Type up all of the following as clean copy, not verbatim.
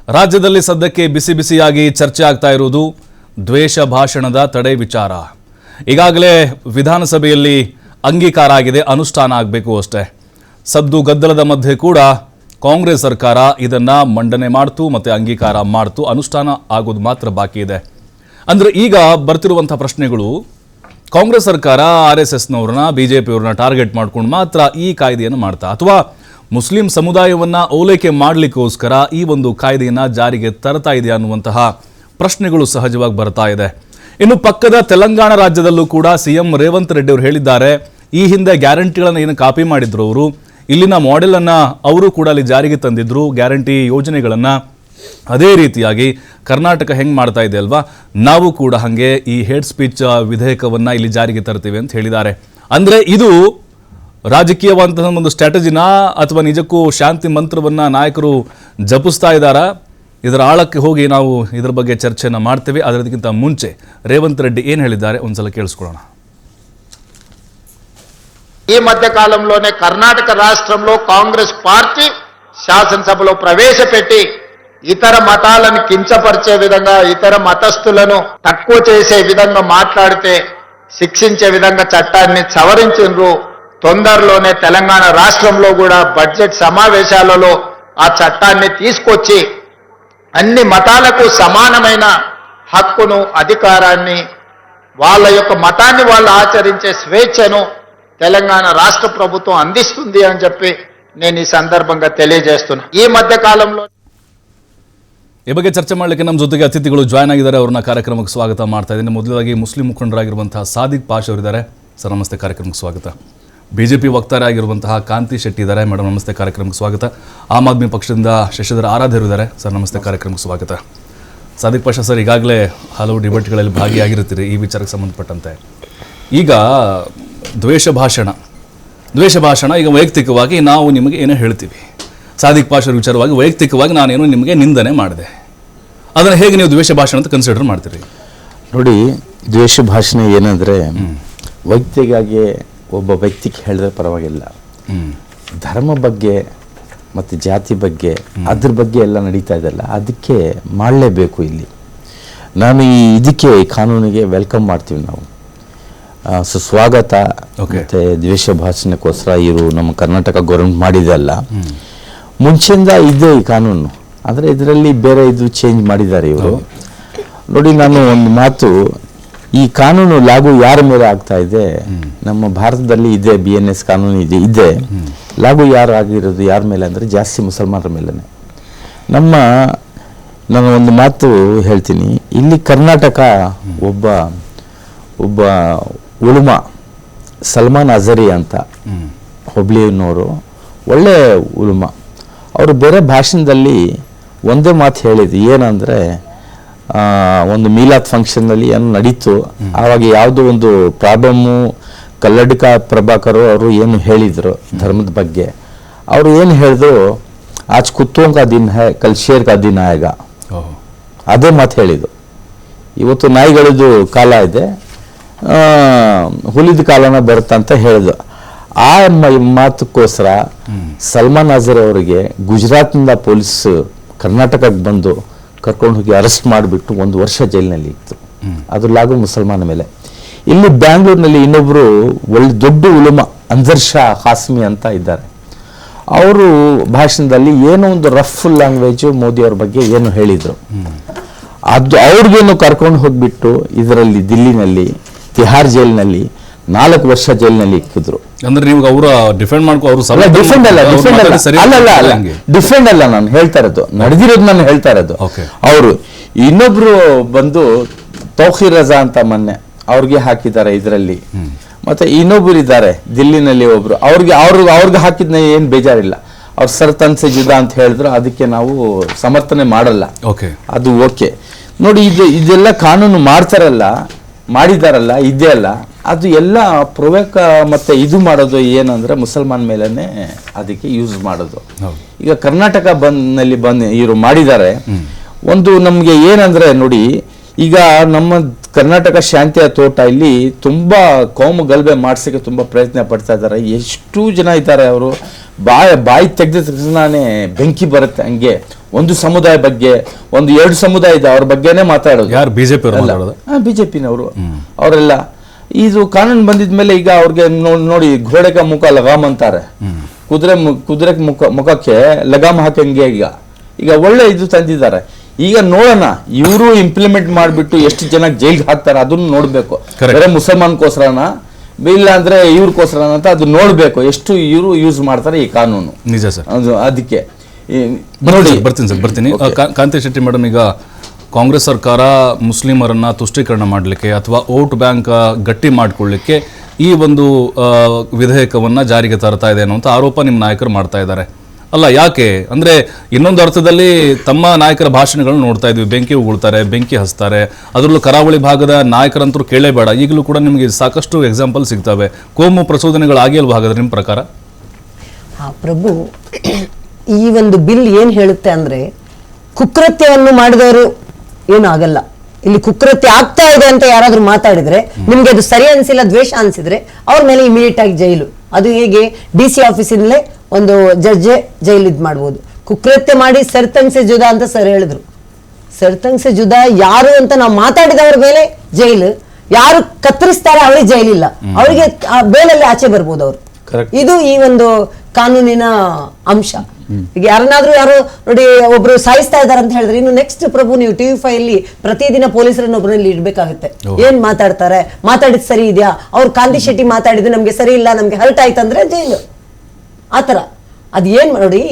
ರಾಜ್ಯದಲ್ಲಿ ಸದ್ಯಕ್ಕೆ ಬಿಸಿ ಬಿಸಿಯಾಗಿ ಚರ್ಚೆ ಆಗ್ತಾ ಇರುವುದು ದ್ವೇಷ ಭಾಷಣದ ತಡೆ ವಿಚಾರ. ಈಗಾಗಲೇ ವಿಧಾನಸಭೆಯಲ್ಲಿ ಅಂಗೀಕಾರ ಆಗಿದೆ, ಅನುಷ್ಠಾನ ಆಗಬೇಕು ಅಷ್ಟೇ. ಸದ್ದು ಗದ್ದಲದ ಮಧ್ಯೆ ಕೂಡ ಕಾಂಗ್ರೆಸ್ ಸರ್ಕಾರ ಇದನ್ನ ಮಂಡನೆ ಮಾಡ್ತು ಮತ್ತೆ ಅಂಗೀಕಾರ ಮಾಡ್ತು, ಅನುಷ್ಠಾನ ಆಗೋದು ಮಾತ್ರ ಬಾಕಿ ಇದೆ. ಅಂದ್ರೆ ಈಗ ಬರ್ತಿರುವಂತಹ ಪ್ರಶ್ನೆಗಳು, ಕಾಂಗ್ರೆಸ್ ಸರ್ಕಾರ RSSನವ್ರನ್ನ BJPಯವ್ರನ್ನ ಟಾರ್ಗೆಟ್ ಮಾಡ್ಕೊಂಡು ಮಾತ್ರ ಈ ಕಾಯ್ದೆಯನ್ನು ಮಾಡ್ತಾ, ಅಥವಾ ಮುಸ್ಲಿಂ ಸಮುದಾಯವನ್ನ ಓಲೈಕೆ ಮಾಡಲಿಕ್ಕೋಸ್ಕರ ಈ ಒಂದು ಕಾಯ್ದೆಯನ್ನ ಜಾರಿಗೆ ತರ್ತಾ ಇದೆ ಅನ್ನುವಂತಹ ಪ್ರಶ್ನೆಗಳು ಸಹಜವಾಗಿ ಬರ್ತಾ ಇದೆ. ಇನ್ನು ಪಕ್ಕದ ತೆಲಂಗಾಣ ರಾಜ್ಯದಲ್ಲೂ ಕೂಡ CM ರೇವಂತ್ ರೆಡ್ಡಿ ಅವರು ಹೇಳಿದ್ದಾರೆ, ಈ ಹಿಂದೆ ಗ್ಯಾರಂಟಿಗಳನ್ನು ಏನು ಕಾಪಿ ಮಾಡಿದ್ರು ಅವರು, ಇಲ್ಲಿನ ಮಾಡೆಲ್ ಅನ್ನ ಅವರು ಕೂಡ ಅಲ್ಲಿ ಜಾರಿಗೆ ತಂದಿದ್ರು, ಗ್ಯಾರಂಟಿ ಯೋಜನೆಗಳನ್ನ. ಅದೇ ರೀತಿಯಾಗಿ ಕರ್ನಾಟಕ ಹೆಂಗೆ ಮಾಡ್ತಾ ಇದೆ ಅಲ್ವಾ, ನಾವು ಕೂಡ ಹಾಗೆ ಈ ಹೇಟ್ ಸ್ಪೀಚ್ ವಿಧೇಯಕವನ್ನ ಇಲ್ಲಿ ಜಾರಿಗೆ ತರ್ತೀವಿ ಅಂತ ಹೇಳಿದ್ದಾರೆ. ಅಂದ್ರೆ ಇದು ರಾಜಕೀಯವಂತಹ ಒಂದು ಸ್ಟ್ರಾಟಜಿನಾ ಅಥವಾ ನಿಜಕ್ಕೂ ಶಾಂತಿ ಮಂತ್ರವನ್ನ ನಾಯಕರು ಜಪಿಸ್ತಾ ಇದ್ದಾರಾ? ಇದರ ಆಳಕ್ಕೆ ಹೋಗಿ ನಾವು ಇದರ ಬಗ್ಗೆ ಚರ್ಚೆಯನ್ನು ಮಾಡ್ತೇವೆ. ಅದಕ್ಕಿಂತ ಮುಂಚೆ ರೇವಂತ್ ರೆಡ್ಡಿ ಏನು ಹೇಳಿದ್ದಾರೆ ಒಂದ್ಸಲ ಕೇಳಿಸ್ಕೊಳ್ಳೋಣ. ఈ మధ్య కాలంలోనే కర్ణాటక రాష్ట్రంలో కాంగ్రెస్ పార్టీ శాసనసభలో ప్రవేశపెట్టి ఇతర మతాలను కించపరిచే విధంగా, ఇతర మతస్థులను తక్కువ చేసే విధంగా మాట్లాడితే శిక్షించే విధంగా చట్టాన్ని సవరించారు. తొందరలోనే తెలంగాణ రాష్ట్రంలో కూడా బడ్జెట్ సమావేశాలలో ఆ చట్టాన్ని తీసుకొచ్చి అన్ని మతాలకు సమానమైన హక్కును, అధికారాన్ని, వాళ్ళ యొక్క మతాన్ని వాళ్ళు ఆచరించే స్వేచ్ఛను తెలంగాణ రాష్ట్ర ప్రభుత్వం అందిస్తుంది అని చెప్పి నేను ఈ సందర్భంగా తెలియజేస్తున్నా. ఈ మధ్య కాలంలో ಈ ಬಗ್ಗೆ ಚರ್ಚೆ ಮಾಡಲಿಕ್ಕೆ ನಮ್ಮ ಜೊತೆಗೆ ಅತಿಥಿಗಳು ಜಾಯ್ನ್ ಆಗಿದ್ದಾರೆ. ಅವ್ರನ್ನ ಕಾರ್ಯಕ್ರಮಕ್ಕೆ ಸ್ವಾಗತ ಮಾಡ್ತಾ ಇದ್ದೀನಿ. ಮೊದಲಾಗಿ ಮುಸ್ಲಿಂ ಮುಖಂಡರಾಗಿರುವಂತಹ ಸಾದಿಕ್ ಪಾಷ್ ಅವರಿದ್ದಾರೆ. ಸರ್ ನಮಸ್ತೆ, ಕಾರ್ಯಕ್ರಮಕ್ಕೆ ಸ್ವಾಗತ. BJP ವಕ್ತಾರ ಆಗಿರುವಂತಹ ಕಾಂತಿ ಶೆಟ್ಟಿ ಇದ್ದಾರೆ. ಮೇಡಮ್ ನಮಸ್ತೆ, ಕಾರ್ಯಕ್ರಮಕ್ಕೆ ಸ್ವಾಗತ. ಆಮ್ ಆದ್ಮಿ ಪಕ್ಷದಿಂದ ಶಶಿಧರ್ ಆರಾಧ್ಯರು ಇದ್ದಾರೆ. ಸರ್ ನಮಸ್ತೆ, ಕಾರ್ಯಕ್ರಮಕ್ಕೆ ಸ್ವಾಗತ. ಸಾದಿಕ್ ಪಾಷಾ ಸರ್, ಈಗಾಗಲೇ ಹಲವು ಡಿಬೇಟ್ಗಳಲ್ಲಿ ಭಾಗಿಯಾಗಿರ್ತೀರಿ ಈ ವಿಚಾರಕ್ಕೆ ಸಂಬಂಧಪಟ್ಟಂತೆ. ಈಗ ದ್ವೇಷ ಭಾಷಣ ಈಗ ವೈಯಕ್ತಿಕವಾಗಿ ನಾವು ನಿಮಗೆ ಏನೋ ಹೇಳ್ತೀವಿ, ಸಾದಿಕ್ ಪಾಷಾ ವಿಚಾರವಾಗಿ ವೈಯಕ್ತಿಕವಾಗಿ ನಾನೇನೋ ನಿಮಗೆ ನಿಂದನೆ ಮಾಡಿದೆ, ಅದನ್ನು ಹೇಗೆ ನೀವು ದ್ವೇಷ ಭಾಷಣ ಅಂತ ಕನ್ಸಿಡರ್ ಮಾಡ್ತೀರಿ? ನೋಡಿ, ದ್ವೇಷ ಭಾಷಣ ಏನಂದರೆ ವೈಯಕ್ತಿಗಾಗಿ ಒಬ್ಬ ವ್ಯಕ್ತಿಗೆ ಹೇಳಿದ್ರೆ ಪರವಾಗಿಲ್ಲ, ಧರ್ಮ ಬಗ್ಗೆ ಮತ್ತು ಜಾತಿ ಬಗ್ಗೆ ಅದ್ರ ಬಗ್ಗೆ ಎಲ್ಲ ನಡೀತಾ ಇದೆಲ್ಲ, ಅದಕ್ಕೆ ಮಾಡಲೇಬೇಕು. ಇಲ್ಲಿ ನಾನು ಇದಕ್ಕೆ ಕಾನೂನಿಗೆ ವೆಲ್ಕಮ್ ಮಾಡ್ತೀವಿ ನಾವು, ಸುಸ್ವಾಗತ. ಮತ್ತು ದ್ವೇಷ ಭಾಷಣಕ್ಕೋಸ್ಕರ ಇವರು ನಮ್ಮ ಕರ್ನಾಟಕ ಗೌರ್ಮೆಂಟ್ ಮಾಡಿದೆಲ್ಲ ಮುಂಚೆಯಿಂದ ಇದೆ ಈ ಕಾನೂನು, ಆದರೆ ಇದರಲ್ಲಿ ಬೇರೆ ಇದು ಚೇಂಜ್ ಮಾಡಿದ್ದಾರೆ ಇವರು. ನೋಡಿ, ನಾನು ಒಂದು ಮಾತು, ಈ ಕಾನೂನು ಲಾಗು ಯಾರ ಮೇಲೆ ಆಗ್ತಾ ಇದೆ? ನಮ್ಮ ಭಾರತದಲ್ಲಿ ಇದೆ, BNS ಕಾನೂನು ಇದೆ. ಲಾಗು ಯಾರು ಆಗಿರೋದು ಯಾರ ಮೇಲೆ ಅಂದರೆ ಜಾಸ್ತಿ ಮುಸಲ್ಮಾನರ ಮೇಲೇ. ನಾನು ಒಂದು ಮಾತು ಹೇಳ್ತೀನಿ, ಇಲ್ಲಿ ಕರ್ನಾಟಕ ಒಬ್ಬ ಉಳುಮಾ ಸಲ್ಮಾನ್ ಅಜರಿ ಅಂತ ಹುಬ್ಳಿಯವರು, ಒಳ್ಳೆ ಉಳುಮಾ. ಅವರು ಬೇರೆ ಭಾಷಣದಲ್ಲಿ ಒಂದೇ ಮಾತು ಹೇಳಿದ್ರು, ಏನಂದರೆ ಒಂದು ಮೀಲಾದ್ ಫಂಕ್ಷನ್ನಲ್ಲಿ ಏನು ನಡೀತು, ಆವಾಗ ಯಾವುದೋ ಒಂದು ಪ್ರಾಬ್ಲಮ್ಮು, ಕಲ್ಲಡ್ಕ ಪ್ರಭಾಕರ್ ಅವರು ಏನು ಹೇಳಿದರು ಧರ್ಮದ ಬಗ್ಗೆ, ಅವರು ಏನು ಹೇಳಿದ್ರು, ಆಜ್ ಕುತ್ತೋಂ ಕಾ ದಿನ ಹೈ ಕಲ್ ಶೇರ್ ಕಾ ದಿನ ಆಯೇಗಾ, ಅದೇ ಮಾತು ಹೇಳಿದ್ದು. ಇವತ್ತು ನಾಯಿಗಳದ್ದು ಕಾಲ ಇದೆ, ಹುಲಿದ ಕಾಲನ ಬರುತ್ತಂತ ಹೇಳಿದ್ರು. ಆ ಮಾತಕ್ಕೋಸ್ಕರ ಸಲ್ಮಾನ್ ಅಜರ್ ಅವರಿಗೆ ಗುಜರಾತ್ನಿಂದ ಪೊಲೀಸ್ ಕರ್ನಾಟಕಕ್ಕೆ ಬಂದು ಕರ್ಕೊಂಡು ಹೋಗಿ ಅರೆಸ್ಟ್ ಮಾಡಿಬಿಟ್ಟು 1 ವರ್ಷ ಜೈಲಿನಲ್ಲಿ ಇತ್ತು. ಅದು ಲಾಗು ಮುಸಲ್ಮಾನ ಮೇಲೆ. ಇಲ್ಲಿ ಬ್ಯಾಂಗ್ಳೂರಿನಲ್ಲಿ ಇನ್ನೊಬ್ರು ಒಳ್ಳೆ ದೊಡ್ಡ ಉಲಮಾ ಅನ್ಸರ್ ಶಾ ಹಾಸ್ಮಿ ಅಂತ ಇದ್ದಾರೆ. ಅವರು ಭಾಷಣದಲ್ಲಿ ಏನೋ ಒಂದು ರಫ್ ಲ್ಯಾಂಗ್ವೇಜು ಮೋದಿ ಅವ್ರ ಬಗ್ಗೆ ಏನು ಹೇಳಿದ್ರು, ಅದು ಅವ್ರಿಗೇನು ಕರ್ಕೊಂಡು ಹೋಗ್ಬಿಟ್ಟು ಇದರಲ್ಲಿ ದಿಲ್ಲಿನಲ್ಲಿ ತಿಹಾರ್ ಜೈಲಿನಲ್ಲಿ 4 ವರ್ಷ ಜೈಲಿನಲ್ಲಿ ಇಕ್ಕಿದ್ರು. ಅಂದ್ರೆ ನೀವು ಅವರ ಡಿಫೆಂಡ್ ಮಾಡ್ಕೊ, ಅವರು ಡಿಫೆಂಡ್ ಅಲ್ಲ, ನಾನು ಹೇಳ್ತಾ ಇರೋದು ನಡೆದಿರೋದು, ನಾನು ಹೇಳ್ತಾ ಇರೋದು. ಅವರು ಇನ್ನೊಬ್ರು ಬಂದು ತೌಖೀರ್ ರಜಾ ಅಂತ ಮೊನ್ನೆ ಅವ್ರಿಗೆ ಹಾಕಿದ್ದಾರೆ ಇದರಲ್ಲಿ. ಮತ್ತೆ ಇನ್ನೊಬ್ರು ಇದ್ದಾರೆ ದಿಲ್ಲಿನಲ್ಲಿ ಒಬ್ರು, ಅವ್ರಿಗೆ ಹಾಕಿದ್ನ ಏನ್ ಬೇಜಾರಿಲ್ಲ. ಅವ್ರು ಸರ್ತನ್ಸೆ ಜುದಾ ಅಂತ ಹೇಳಿದ್ರು, ಅದಕ್ಕೆ ನಾವು ಸಮರ್ಥನೆ ಮಾಡಲ್ಲ, ಅದು ಓಕೆ. ನೋಡಿ, ಇದೆಲ್ಲ ಕಾನೂನು ಮಾಡಿದಾರಲ್ಲ ಇದೇ ಅಲ್ಲ, ಅದು ಎಲ್ಲ ಪ್ರೊವೋಕ್ ಮತ್ತೆ ಇದು ಮಾಡೋದು ಏನಂದ್ರೆ ಮುಸಲ್ಮಾನ್ ಮೇಲೇನೆ ಅದಕ್ಕೆ ಯೂಸ್ ಮಾಡೋದು. ಈಗ ಕರ್ನಾಟಕ ಬಂದು ಇವರು ಮಾಡಿದ್ದಾರೆ. ಒಂದು ನಮ್ಗೆ ಏನಂದ್ರೆ ನೋಡಿ, ಈಗ ನಮ್ಮ ಕರ್ನಾಟಕ ಶಾಂತಿಯ ತೋಟ ಇಲ್ಲಿ ತುಂಬಾ ಕೋಮು ಗಲಭೆ ಮಾಡಿಸಕ್ಕೆ ತುಂಬಾ ಪ್ರಯತ್ನ ಪಡ್ತಾ ಇದ್ದಾರೆ. ಎಷ್ಟು ಜನ ಇದ್ದಾರೆ, ಅವರು ಬಾಯಿ ತೆಗೆದ ತಕ್ಷಣನೇ ಬೆಂಕಿ ಬರುತ್ತೆ. ಹಂಗೆ ಒಂದು ಸಮುದಾಯ ಬಗ್ಗೆ, ಒಂದು 2 ಸಮುದಾಯ ಇದೆ ಅವ್ರ ಬಗ್ಗೆನೇ ಮಾತಾಡೋದು. ಯಾರು ಬಿಜೆಪಿ ಅವರು ಮಾತಾಡೋದು? ಬಿಜೆಪಿನವರು ಅವರೆಲ್ಲ. ಇದು ಕಾನೂನು ಬಂದಿದ್ಮೇಲೆ ಈಗ ಅವ್ರಿಗೆ ನೋಡಿ ಘೋಡೆಗೆ ಮುಖ ಲಗಾಮ್ ಅಂತಾರೆ, ಕುದುರೆ ಮುಖಕ್ಕೆ ಲಗಾಮ್ ಹಾಕಂಗೆ ಈಗ ಒಳ್ಳೆ ಇದು ತಂದಿದ್ದಾರೆ. ಈಗ ನೋಡೋಣ ಇವರು ಇಂಪ್ಲಿಮೆಂಟ್ ಮಾಡಿಬಿಟ್ಟು ಎಷ್ಟು ಜನ ಜೈಲ್ಗೆ ಹಾಕ್ತಾರೆ ಅದನ್ನು ನೋಡ್ಬೇಕು. ಬೇರೆ ಮುಸಲ್ಮಾನ್ಗೋಸ್ಕರನ ಇಲ್ಲ ಅಂದ್ರೆ ಇವ್ರಿಗೋಸ್ಕರ ಅಂತ ಅದು ನೋಡ್ಬೇಕು, ಎಷ್ಟು ಇವರು ಯೂಸ್ ಮಾಡ್ತಾರೆ ಈ ಕಾನೂನು. ನಿಜ ಸರ್. ಅದಕ್ಕೆ ಬರ್ತೀನಿ. ಕಾಂತಿ ಶೆಟ್ಟಿ ಮೇಡಮ್, ಈಗ ಕಾಂಗ್ರೆಸ್ ಸರ್ಕಾರ ಮುಸ್ಲಿಮರನ್ನ ತುಷ್ಟೀಕರಣ ಮಾಡಲಿಕ್ಕೆ ಅಥವಾ ವೋಟ್ ಬ್ಯಾಂಕ್ ಗಟ್ಟಿ ಮಾಡಿಕೊಳ್ಳಿಕ್ಕೆ ಈ ಒಂದು ವಿಧೇಯಕವನ್ನ ಜಾರಿಗೆ ತರ್ತಾ ಇದೆ ಅನ್ನುವಂಥ ಆರೋಪ ನಿಮ್ಮ ನಾಯಕರು ಮಾಡ್ತಾ ಇದ್ದಾರೆ. ಅಲ್ಲ, ಯಾಕೆ ಅಂದ್ರೆ ಇನ್ನೊಂದು ಅರ್ಥದಲ್ಲಿ ತಮ್ಮ ನಾಯಕರ ಭಾಷಣಗಳನ್ನು ನೋಡ್ತಾ ಇದ್ವಿ, ಬೆಂಕಿ ಉಗುಳ್ತಾರೆ, ಬೆಂಕಿ ಹಚ್ತಾರೆ. ಅದರಲ್ಲೂ ಕರಾವಳಿ ಭಾಗದ ನಾಯಕರಂತೂ ಕೇಳೇಬೇಡ. ಈಗಲೂ ಕೂಡ ನಿಮಗೆ ಸಾಕಷ್ಟು ಎಕ್ಸಾಂಪಲ್ ಸಿಗ್ತವೆ. ಕೋಮು ಪ್ರಚೋದನೆಗಳಾಗಿಲ್ವಾ ಹಾಗಾದ್ರೆ ನಿಮ್ಮ ಪ್ರಕಾರ? ಪ್ರಭು, ಈ ಒಂದು ಬಿಲ್ ಏನ್ ಹೇಳುತ್ತೆ ಅಂದ್ರೆ ಕುಕೃತ್ಯವನ್ನು ಮಾಡಿದವರು ಏನು ಆಗಲ್ಲ. ಇಲ್ಲಿ ಕುಕೃತ್ಯ ಆಗ್ತಾ ಇದೆ ಅಂತ ಯಾರಾದ್ರೂ ಮಾತಾಡಿದ್ರೆ, ನಿಮ್ಗೆ ಅದು ಸರಿ ಅನ್ಸಿಲ್ಲ, ದ್ವೇಷ ಅನ್ಸಿದ್ರೆ ಅವ್ರ ಮೇಲೆ ಇಮಿಡಿಯೇಟ್ ಆಗಿ ಜೈಲು. ಅದು ಹೇಗೆ DC ಆಫೀಸಿನಲ್ಲೇ ಒಂದು ಜಡ್ಜೆ ಜೈಲು ಇದ್ ಮಾಡ್ಬೋದು. ಕುಕೃತ್ಯ ಮಾಡಿ ಸರ್ತಂಗ್ ಸೆ ಜುದಾ ಅಂತ ಸರ್ ಹೇಳಿದ್ರು. ಸರ್ತಂಗ್ ಸೆ ಜುದಾ ಯಾರು ಅಂತ ನಾವು ಮಾತಾಡಿದವ್ರ ಮೇಲೆ ಜೈಲು, ಯಾರು ಕತ್ತರಿಸ್ತಾರೆ ಅವ್ರಿಗೆ ಜೈಲಿಲ್ಲ, ಅವರಿಗೆ ಬೇಲಲ್ಲಿ ಆಚೆ ಬರ್ಬೋದು ಅವರು. ಇದು ಈ ಒಂದು ಕಾನೂನಿನ ಅಂಶ. ಈಗ ಯಾರನ್ನಾದ್ರೂ ಯಾರು ನೋಡಿ ಒಬ್ರು ಸಾಯಿಸ್ತಾ ಇದಾರೆ ಅಂತ ಹೇಳಿದ್ರೆ, ಇನ್ನು ನೆಕ್ಸ್ಟ್ ಪ್ರಭು ನೀವು TV5 ಅಲ್ಲಿ ಪ್ರತಿದಿನ ಪೊಲೀಸರನ್ನ ಒಬ್ಬರಲ್ಲಿ ಇಡ್ಬೇಕಾಗುತ್ತೆ. ಏನ್ ಮಾತಾಡ್ತಾರೆ, ಮಾತಾಡಿದ್ ಸರಿ ಇದೆಯಾ, ಅವ್ರು ಕಾಂತಿ ಶೆಟ್ಟಿ ಮಾತಾಡಿದ್ದು ನಮ್ಗೆ ಸರಿ ಇಲ್ಲ, ನಮ್ಗೆ ಹರ್ಟ್ ಆಯ್ತಂದ್ರೆ ಜೈಲು. ಆತರ ಅದ್ ಏನ್ ನೋಡಿ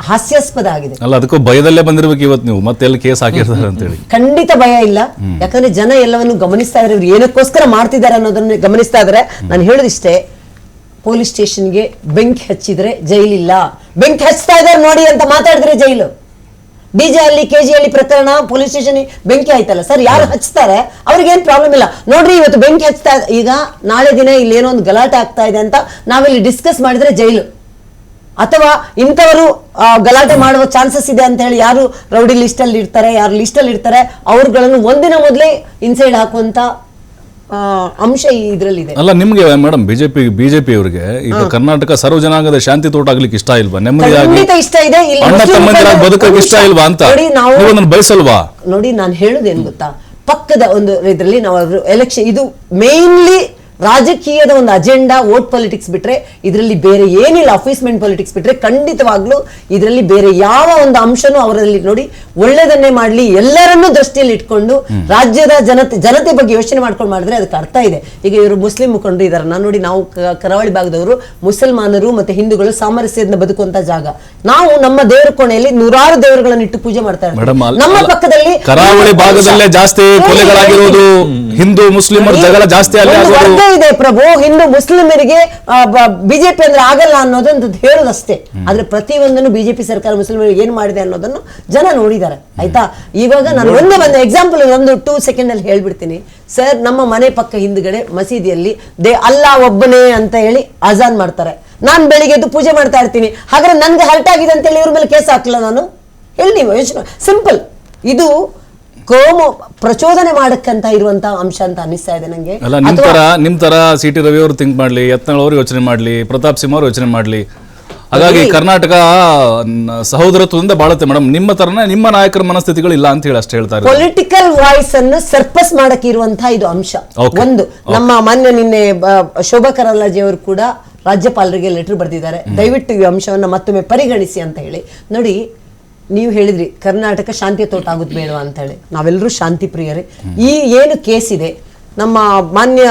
ಹಾಸ್ಯಾಸ್ಪದ ಆಗಿದೆ. ಅಲ್ಲ, ಅದಕ್ಕೂ ಭಯದಲ್ಲೇ ಬಂದಿರ್ಬೇಕು ಇವತ್ತು ನೀವು, ಮತ್ತೆ ಎಲ್ಲಿ ಕೇಸ್ ಹಾಕಿರ್ತಾರೆ ಅಂತ ಹೇಳಿ. ಖಂಡಿತ ಭಯ ಇಲ್ಲ, ಯಾಕಂದ್ರೆ ಜನ ಎಲ್ಲವನ್ನು ಗಮನಿಸ್ತಾ ಇದ್ರೆ, ಇವ್ರು ಏನಕ್ಕೋಸ್ಕರ ಮಾಡ್ತಿದ್ದಾರೆ ಅನ್ನೋದನ್ನ ಗಮನಿಸ್ತಾ ಇದಾರೆ. ನಾನು ಹೇಳೋದಿಷ್ಟೇ, ಪೊಲೀಸ್ ಸ್ಟೇಷನ್ಗೆ ಬೆಂಕಿ ಹಚ್ಚಿದ್ರೆ ಜೈಲಿಲ್ಲ, ಬೆಂಕಿ ಹಚ್ತಾ ಇದಾರೆ ನೋಡಿ ಅಂತ ಮಾತಾಡಿದ್ರೆ ಜೈಲು. DJ ಅಲ್ಲಿ KG ಅಲ್ಲಿ ಪ್ರಕರಣ ಪೊಲೀಸ್ ಸ್ಟೇಷನ್ ಬೆಂಕಿ ಆಯ್ತಲ್ಲ ಸರ್, ಯಾರು ಹಚ್ತಾರೆ ಅವ್ರಿಗೇನ್ ಪ್ರಾಬ್ಲಮ್ ಇಲ್ಲ. ನೋಡ್ರಿ ಇವತ್ತು ಬೆಂಕಿ ಹಚ್ತಾ, ಈಗ ನಾಳೆ ದಿನ ಇಲ್ಲಿ ಏನೋ ಒಂದು ಗಲಾಟೆ ಆಗ್ತಾ ಇದೆ ಅಂತ ನಾವಿಲ್ಲಿ ಡಿಸ್ಕಸ್ ಮಾಡಿದ್ರೆ ಜೈಲು. ಅಥವಾ ಇಂಥವರು ಗಲಾಟೆ ಮಾಡುವ ಚಾನ್ಸಸ್ ಇದೆ ಅಂತ ಹೇಳಿ ಯಾರು ರೌಡಿ ಲಿಸ್ಟ್ ಅಲ್ಲಿ ಇರ್ತಾರೆ, ಯಾರು ಲಿಸ್ಟ್ ಅಲ್ಲಿ ಇರ್ತಾರೆ, ಅವ್ರುಗಳನ್ನು ಒಂದಿನ ಮೊದಲೇ ಇನ್ಸೈಡ್ ಹಾಕುವಂತ ಅಂಶ ಇದ್ರಲ್ಲಿದೆ. ಅಲ್ಲ, ನಿಮ್ಗೆ ಮೇಡಮ್ ಬಿಜೆಪಿ ಅವರಿಗೆ ಈಗ ಕರ್ನಾಟಕ ಸರ್ವ ಜನಾಂಗದ ಶಾಂತಿ ತೋಟ ಆಗ್ಲಿಕ್ಕೆ ಇಷ್ಟ ಇಲ್ವಾ? ನೆಮ್ಮದಿಯಾಗಿ ಇಷ್ಟ ಇದೆ, ಅಣ್ಣ ತಮ್ಮಂದಿರಾಗಿ ಬದುಕಕ್ಕೆ ಇಷ್ಟ ಇಲ್ವಾ ಅಂತ ನೀವು ಬಯಸಲ್ವಾ? ನೋಡಿ, ನಾನು ಹೇಳುದೇನ್ ಗೊತ್ತಾ, ಪಕ್ಕದ ಒಂದು ಇದರಲ್ಲಿ ನಾವು ಎಲೆಕ್ಷನ್, ಇದು ಮೇನ್ಲಿ ರಾಜಕೀಯದ ಒಂದು ಅಜೆಂಡಾ, ವೋಟ್ ಪಾಲಿಟಿಕ್ಸ್ ಬಿಟ್ರೆ ಇದರಲ್ಲಿ ಬೇರೆ ಏನಿಲ್ಲ. ಅಫೀಸ್ಮೆಂಟ್ ಪಾಲಿಟಿಕ್ಸ್ ಬಿಟ್ರೆ ಖಂಡಿತವಾಗ್ಲೂ ಇದರಲ್ಲಿ ಬೇರೆ ಯಾವ ಒಂದು ಅಂಶನೂ ಅವರಲ್ಲಿ ನೋಡಿ ಒಳ್ಳೆದನ್ನೇ ಮಾಡ್ಲಿ, ಎಲ್ಲರನ್ನೂ ದೃಷ್ಟಿಯಲ್ಲಿ ಇಟ್ಕೊಂಡು ರಾಜ್ಯದ ಜನತೆ ಬಗ್ಗೆ ಯೋಚನೆ ಮಾಡ್ಕೊಂಡು ಮಾಡಿದ್ರೆ ಅದಕ್ಕೆ ಅರ್ಥ ಇದೆ. ಈಗ ಇವರು ಮುಸ್ಲಿಂ ಮುಖಂಡರು ಇದಾರೆ, ನಾನು ನೋಡಿ, ನಾವು ಕರಾವಳಿ ಭಾಗದವರು ಮುಸಲ್ಮಾನರು ಮತ್ತೆ ಹಿಂದೂಗಳು ಸಾಮರಸ್ಯದಿಂದ ಬದುಕುವಂತ ಜಾಗ. ನಾವು ನಮ್ಮ ದೇವರ ಕೋಣೆಯಲ್ಲಿ ನೂರಾರು ದೇವರುಗಳನ್ನು ಇಟ್ಟು ಪೂಜೆ ಮಾಡ್ತಾ ಇರ್ತೀವಿ. ನಮ್ಮ ಪಕ್ಕದಲ್ಲಿ ಕರಾವಳಿ ಭಾಗದಲ್ಲೇ ಜಾಸ್ತಿ ಕೊಲೆಗಳಾಗಿರೋದು, ಹಿಂದೂ ಮುಸ್ಲಿಮರ ಜಗಳ ಜಾಸ್ತಿ ಇದೆ ಪ್ರಭು. ಹಿಂದೂ ಮುಸ್ಲಿಮರಿಗೆ ಬಿಜೆಪಿ ಅಂದ್ರೆ ಆಗಲ್ಲ ಅನ್ನೋದೊಂದು ಹೇಳೋದಷ್ಟೇ. ಆದ್ರೆ ಪ್ರತಿಯೊಂದನ್ನು ಬಿಜೆಪಿ ಸರ್ಕಾರ ಮುಸ್ಲಿಮರಿಗೆ ಏನ್ ಮಾಡಿದೆ ಅನ್ನೋದನ್ನು ಜನ ನೋಡಿದ್ದಾರೆ. ಆಯ್ತಾ, ಇವಾಗ ನಾನು ಒಂದು ಎಕ್ಸಾಂಪಲ್ ಒಂದು 2 ಸೆಕೆಂಡ್ ಅಲ್ಲಿ ಹೇಳ್ಬಿಡ್ತೀನಿ ಸರ್. ನಮ್ಮ ಮನೆ ಪಕ್ಕ ಹಿಂದ್ಗಡೆ ಮಸೀದಿಯಲ್ಲಿ ಅಲ್ಲಾ ಒಬ್ಬನೇ ಅಂತ ಹೇಳಿ ಅಜಾನ್ ಮಾಡ್ತಾರೆ. ನಾನ್ ಬೆಳಿಗ್ಗೆ ಎದ್ದು ಪೂಜೆ ಮಾಡ್ತಾ ಇರ್ತೀನಿ, ಹಾಗಾದ್ರೆ ನನ್ಗೆ ಹರ್ಟ್ ಆಗಿದೆ ಅಂತ ಹೇಳಿ ಇವ್ರ ಮೇಲೆ ಕೇಸ್ ಹಾಕಲ್ಲ ನಾನು? ಹೇಳಿ ನೀವು ಯೋಚನೆ. ಸಿಂಪಲ್. ಇದು ಕೋಮು ಪ್ರಚೋದನೆ ಮಾಡಕ್ಕಂತ ಇರುವಂತ ಅಂಶ ಅಂತ ಅನಿಸ್ತಾ ಇದೆ ನಂಗೆ. ಅಲ್ಲ, ನಿಮ್ ತರ CT ರವಿ ಅವರು ಥಿಂಕ್ ಮಾಡ್ಲಿ, ಯತ್ನಾಳ್ ಅವರು ಯೋಚನೆ ಮಾಡ್ಲಿ, ಪ್ರತಾಪ್ ಸಿಂಹ ಅವರು ಯೋಚನೆ ಮಾಡ್ಲಿ. ಹಾಗಾಗಿ ಕರ್ನಾಟಕ ಸಹೋದರತ್ವದಿಂದ ಬಾಳುತ್ತೆ ಮೇಡಮ್. ನಿಮ್ಮ ತರನೇ ನಿಮ್ಮ ನಾಯಕರ ಮನಸ್ಥಿತಿಗಳು ಇಲ್ಲ ಅಂತ ಹೇಳಿ ಅಷ್ಟೇ ಹೇಳ್ತಾರೆ. ಪೊಲಿಟಿಕಲ್ ವಾಯ್ಸ್ ಅನ್ನು ಸರ್ಪಸ್ ಮಾಡಕ್ಕೆ ಇರುವಂತಹ ಇದು ಅಂಶ. ಒಂದು ನಮ್ಮ ಮಾನ್ಯ ನಿನ್ನೆ ಶೋಭಾ ಕರಂದ್ಲಾಜೆ ಅವರು ಕೂಡ ರಾಜ್ಯಪಾಲರಿಗೆ ಲೆಟರ್ ಬರೆದಿದ್ದಾರೆ, ದಯವಿಟ್ಟು ಈ ಅಂಶವನ್ನ ಮತ್ತೊಮ್ಮೆ ಪರಿಗಣಿಸಿ ಅಂತ ಹೇಳಿ. ನೋಡಿ, ನೀವು ಹೇಳಿದ್ರಿ ಕರ್ನಾಟಕ ಶಾಂತಿ ತೋಟ ಆಗುದು ಬೇಡ ಅಂತ ಹೇಳಿ. ನಾವೆಲ್ಲರೂ ಶಾಂತಿ ಪ್ರಿಯರೇ. ಈ ಏನು ಕೇಸ್ ಇದೆ, ನಮ್ಮ ಮಾನ್ಯ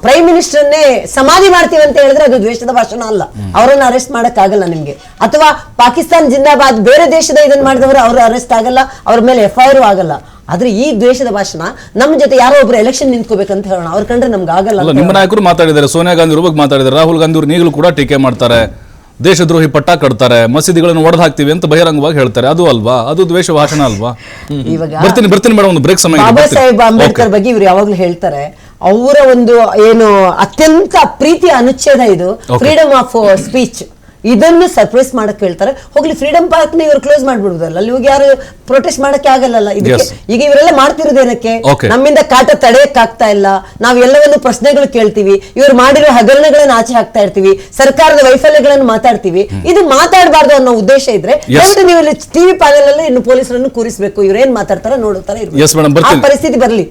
ಪ್ರೈಮ್ ಮಿನಿಸ್ಟರ್ನೇ ಸಮಾಧಿ ಮಾಡ್ತೀವಿ ಅಂತ ಹೇಳಿದ್ರೆ ಅದು ದ್ವೇಷದ ಭಾಷಣ ಅಲ್ಲ. ಅವರನ್ನು ಅರೆಸ್ಟ್ ಮಾಡಕ್ ಆಗಲ್ಲ ನಿಮ್ಗೆ. ಅಥವಾ ಪಾಕಿಸ್ತಾನ್ ಜಿಂದಾಬಾದ್ ಬೇರೆ ದೇಶದ ಇದನ್ನ ಮಾಡಿದವರು ಅವ್ರು ಅರೆಸ್ಟ್ ಆಗಲ್ಲ, ಅವ್ರ ಮೇಲೆ FIR ಆಗಲ್ಲ. ಆದ್ರೆ ಈ ದ್ವೇಷದ ಭಾಷಣ ನಮ್ಮ ಜೊತೆ ಯಾರೋ ಒಬ್ರು ಎಲೆಕ್ಷನ್ ನಿಂತ್ಕೋಬೇಕಂತ ಹೇಳೋಣ, ಅವ್ರ ಕಂಡ್ರೆ ನಮ್ಗೆ ಆಗಲ್ಲ. ನಿಮ್ಮ ನಾಯಕರು ಮಾತಾಡಿದ್ದಾರೆ, ಸೋನಿಯಾ ಗಾಂಧಿ ಅವ್ರ ಬಗ್ಗೆ ಮಾತಾಡಿದ್ದಾರೆ, ರಾಹುಲ್ ಗಾಂಧಿ ಅವ್ರು ಈಗಲೂ ಕೂಡ ಟೀಕೆ ಮಾಡ್ತಾರೆ, ದೇಶದ್ರೋಹಿ ಪಟ್ಟ ಕಟ್ತಾರೆ, ಮಸೀದಿಗಳನ್ನು ಒಡೆದು ಹಾಕ್ತಿವಿ ಅಂತ ಬಹಿರಂಗವಾಗಿ ಹೇಳ್ತಾರೆ. ಅದು ಅಲ್ವಾ? ಅದು ದ್ವೇಷ ಭಾಷಣ ಅಲ್ವಾ? ಬರ್ತೀನಿ ಮೇಡಮ್, ಒಂದು ಬ್ರೇಕ್ ಸಮಯ. ಬಾಬಾ ಸಾಹೇಬ್ ಅಂಬೇಡ್ಕರ್ ಬಗ್ಗೆ ಇವ್ರು ಯಾವಾಗ್ಲೂ ಹೇಳ್ತಾರೆ, ಅವರ ಒಂದು ಏನು ಅತ್ಯಂತ ಪ್ರೀತಿಯ ಅನುಚ್ಛೇದ ಇದು ಫ್ರೀಡಮ್ ಆಫ್ ಸ್ಪೀಚ್. ಇದನ್ನು ಸರ್ಪ್ರೈಸ್ ಮಾಡಕ್ ಹೇಳ್ತಾರೆ. ಹೋಗ್ಲಿ ಫ್ರೀಡಂ ಪಾರ್ಕ್ ನ ಇವರು ಕ್ಲೋಸ್ ಮಾಡ್ಬಿಡುದಲ್ಲ, ಅಲ್ಲಿ ಹೋಗಿ ಯಾರು ಪ್ರೊಟೆಸ್ಟ್ ಮಾಡಕ್ಕೆ ಆಗಲ್ಲ. ಇದಕ್ಕೆ ಈಗ ಇವರೆಲ್ಲ ಮಾಡ್ತಿರೋದೇನಕ್ಕೆ? ನಮ್ಮಿಂದ ಕಾಟ ತಡೆಯಕ್ ಆಗ್ತಾ ಇಲ್ಲ, ನಾವ್ ಎಲ್ಲವನ್ನು ಪ್ರಶ್ನೆಗಳು ಕೇಳ್ತೀವಿ, ಇವರು ಮಾಡಿರೋ ಹಗರಣಗಳನ್ನ ಆಚೆ ಹಾಕ್ತಾ ಇರ್ತೀವಿ, ಸರ್ಕಾರದ ವೈಫಲ್ಯಗಳನ್ನು ಮಾತಾಡ್ತೀವಿ. ಇದು ಮಾತಾಡಬಾರ್ದು ಅನ್ನೋ ಉದ್ದೇಶ ಇದ್ರೆ ನೀವು ಇಲ್ಲಿ ಟಿವಿ ಪ್ಯಾನೆಲ್ ಅಲ್ಲಿ ಇನ್ನು ಪೊಲೀಸರನ್ನು ಕೂರಿಸಬೇಕು, ಇವ್ರೇನ್ ಮಾತಾಡ್ತಾರ ನೋಡುತ್ತಾರೆ, ಪರಿಸ್ಥಿತಿ ಬರ್ಲಿ.